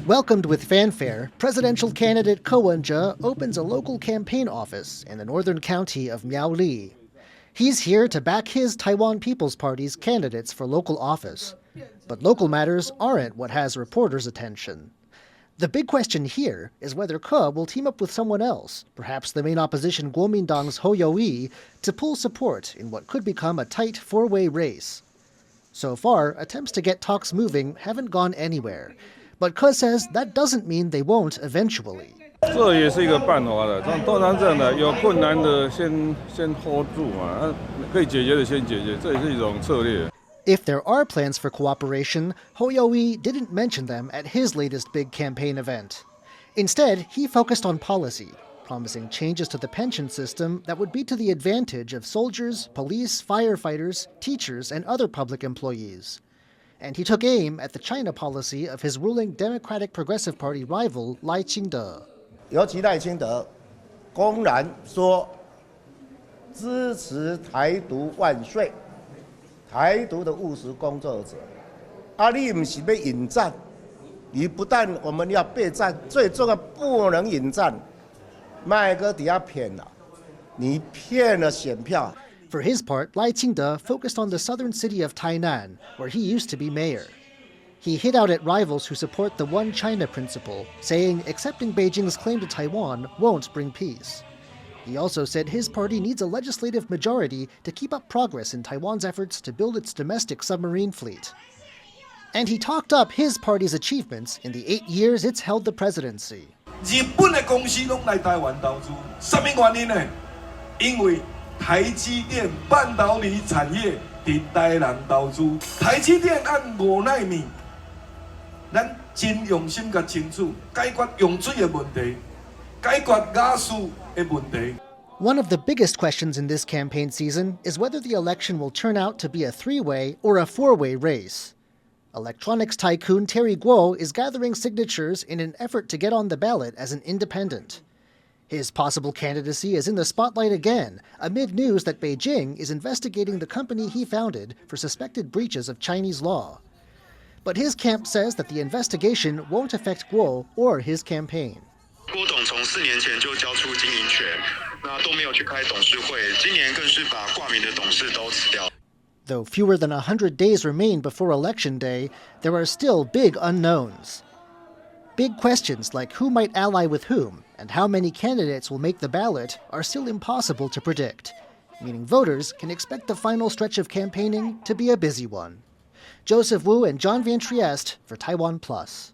Welcomed with fanfare, presidential candidate Ko Wen-je opens a local campaign office in the northern county of Miaoli. He's here to back his Taiwan People's Party's candidates for local office. But local matters aren't what has reporters' attention. The big question here is whether Ko will team up with someone else, perhaps the main opposition Kuomintang's Ho Yo-lee, to pull support in what could become a tight four-way race. So far, attempts to get talks moving haven't gone anywhere. But Ko says that doesn't mean they won't eventually. 这也是一个办法的，通常这样的，有困难的先 hold 住嘛，可以解决的先解决，这也是一种策略。 If there are plans for cooperation, Ho Yo-lee didn't mention them at his latest big campaign event. Instead, he focused on policy, promising changes to the pension system that would be to the advantage of soldiers, police, firefighters, teachers, and other public employees. And he took aim at the China policy of his ruling Democratic Progressive Party rival Lai Ching-te. 尤其赖清德公然说支持台独万岁，台独的务实工作者，你不是要引战，你不但我们要备战，最重要不能引战，麦哥底下骗了，你骗了选票。 For his part, Lai Ching-te focused on the southern city of Tainan, where he used to be mayor. He hit out at rivals who support the One China principle, saying accepting Beijing's claim to Taiwan won't bring peace. He also said his party needs a legislative majority to keep up progress in Taiwan's efforts to build its domestic submarine fleet. And he talked up his party's achievements in the 8 years it's held the presidency. 日本的公司拢来台湾投资，什么原因呢？因为 台积电半导体产业伫台南投资，台积电按5奈米，咱真用心甲清楚解决用水的问题，解决雅士的问题。 One of the biggest questions in this campaign season is whether the election will turn out to be a three-way or a four-way race. Electronics tycoon Terry Guo is gathering signatures in an effort to get on the ballot as an independent. His possible candidacy is in the spotlight again, amid news that Beijing is investigating the company he founded for suspected breaches of Chinese law. But his camp says that the investigation won't affect Guo or his campaign. 郭董从4年前就交出经营权，那都没有去开董事会，今年更是把挂名的董事都辞掉。 Though fewer than 100 days remain before Election Day, there are still big unknowns. Big questions like who might ally with whom and how many candidates will make the ballot are still impossible to predict, meaning voters can expect the final stretch of campaigning to be a busy one. Joseph Wu and John Van Trieste for TaiwanPlus.